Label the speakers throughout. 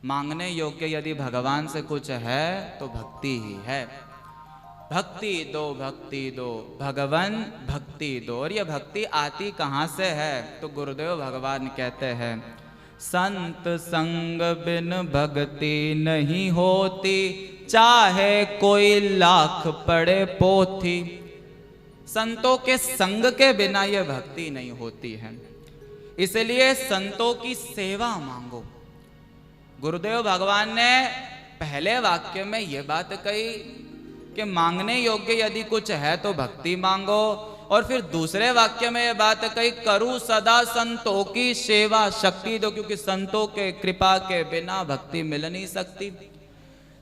Speaker 1: मांगने योग्य यदि भगवान से कुछ है तो भक्ति ही है। भक्ति दो भगवान भक्ति दो। और ये भक्ति आती कहाँ से है? तो गुरुदेव भगवान कहते हैं, संत संग बिन भक्ति नहीं होती, चाहे कोई लाख पढ़े पोथी। संतों के संग के बिना यह भक्ति नहीं होती है, इसलिए संतों की सेवा मांगो। गुरुदेव भगवान ने पहले वाक्य में यह बात कही कि मांगने योग्य यदि कुछ है तो भक्ति मांगो, और फिर दूसरे वाक्य में यह बात कही, करूं सदा संतों की सेवा, शक्ति दो, क्योंकि संतों के कृपा के बिना भक्ति मिल नहीं सकती।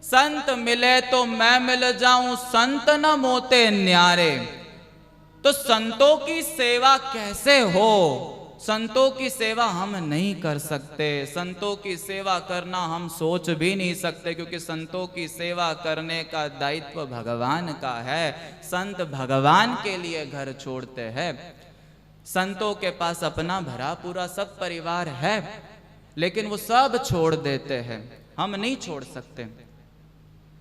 Speaker 1: संत मिले तो मैं मिल जाऊं, संत न मोते न्यारे। तो संतों की सेवा कैसे हो? संतों की सेवा हम नहीं कर सकते, संतों की सेवा करना हम सोच भी नहीं सकते, क्योंकि संतों की सेवा करने का दायित्व भगवान का है। संत भगवान के लिए घर छोड़ते हैं। संतों के पास अपना भरा पूरा सब परिवार है, लेकिन वो सब छोड़ देते हैं। हम नहीं छोड़ सकते।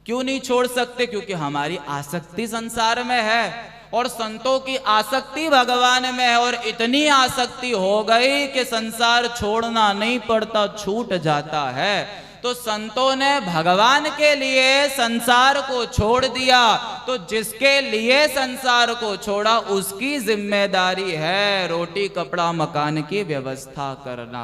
Speaker 1: क्यों नहीं छोड़ सकते? क्योंकि हमारी आसक्ति संसार में है और संतों की आसक्ति भगवान में है, और इतनी आसक्ति हो गई कि संसार छोड़ना नहीं पड़ता, छूट जाता है। तो संतों ने भगवान के लिए संसार को छोड़ दिया, तो जिसके लिए संसार को छोड़ा उसकी जिम्मेदारी है रोटी कपड़ा मकान की व्यवस्था करना।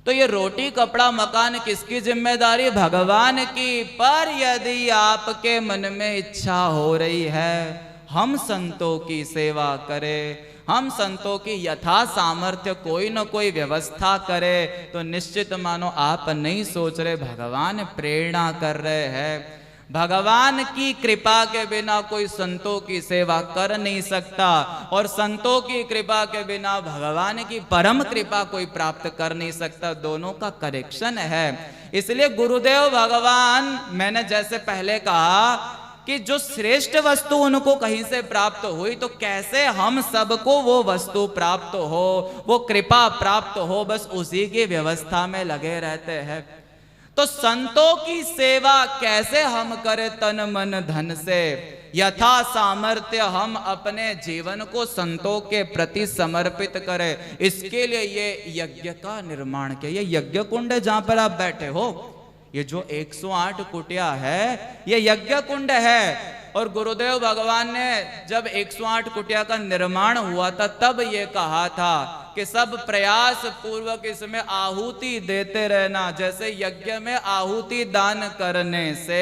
Speaker 1: तो ये रोटी कपड़ा मकान किसकी जिम्मेदारी? भगवान की। पर यदि आपके मन में इच्छा हो रही है हम संतों की सेवा करें, हम संतों की यथा सामर्थ्य कोई न कोई व्यवस्था करें, तो निश्चित मानो आप नहीं सोच रहे, भगवान प्रेरणा कर रहे हैं। भगवान की कृपा के बिना कोई संतों की सेवा कर नहीं सकता, और संतों की कृपा के बिना भगवान की परम कृपा कोई प्राप्त कर नहीं सकता। दोनों का कनेक्शन है। इसलिए गुरुदेव भगवान, मैंने जैसे पहले कहा कि जो श्रेष्ठ वस्तु उनको कहीं से प्राप्त हुई, तो कैसे हम सबको वो वस्तु प्राप्त हो, वो कृपा प्राप्त हो, बस उसी की व्यवस्था में लगे रहते हैं। तो संतों की सेवा कैसे हम करें? तन मन धन से, यथा सामर्थ्य हम अपने जीवन को संतों के प्रति समर्पित करें। इसके लिए ये यज्ञ का निर्माण किया। ये यज्ञ कुंड है जहां पर आप बैठे हो, ये जो 108 कुटिया है ये यज्ञ कुंड है। और गुरुदेव भगवान ने जब 108 कुटिया का निर्माण हुआ था तब ये कहा था कि सब प्रयास पूर्वक इसमें आहुति देते रहना। जैसे यज्ञ में आहुति दान करने से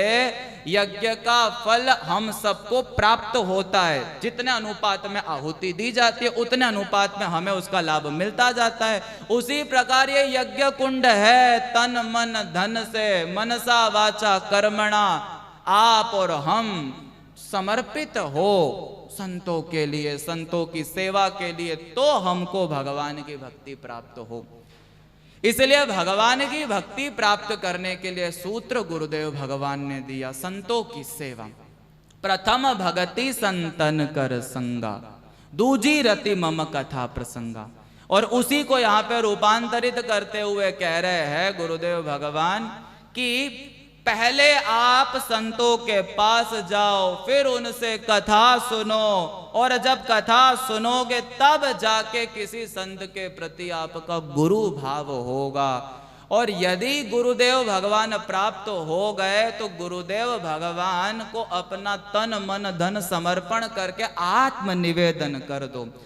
Speaker 1: यज्ञ का फल हम सबको प्राप्त होता है, जितने अनुपात में आहुति दी जाती है उतने अनुपात में हमें उसका लाभ मिलता जाता है। उसी प्रकार ये यज्ञ कुंड है। तन मन धन से, मनसा वाचा कर्मणा, आप और हम समर्पित हो संतों के लिए, संतों की सेवा के लिए, तो हमको भगवान की भक्ति प्राप्त हो। इसलिए भगवान की भक्ति प्राप्त करने के लिए सूत्र गुरुदेव भगवान ने दिया, संतों की सेवा। प्रथम भगति संतन कर संगा, दूजी रति मम कथा प्रसंगा। और उसी को यहाँ पे रूपांतरित करते हुए कह रहे हैं गुरुदेव भगवान कि पहले आप संतों के पास जाओ, फिर उनसे कथा सुनो, और जब कथा सुनोगे तब जाके किसी संत के प्रति आपका गुरु भाव होगा। और यदि गुरुदेव भगवान प्राप्त हो गए तो गुरुदेव भगवान को अपना तन मन धन समर्पण करके आत्मनिवेदन कर दो।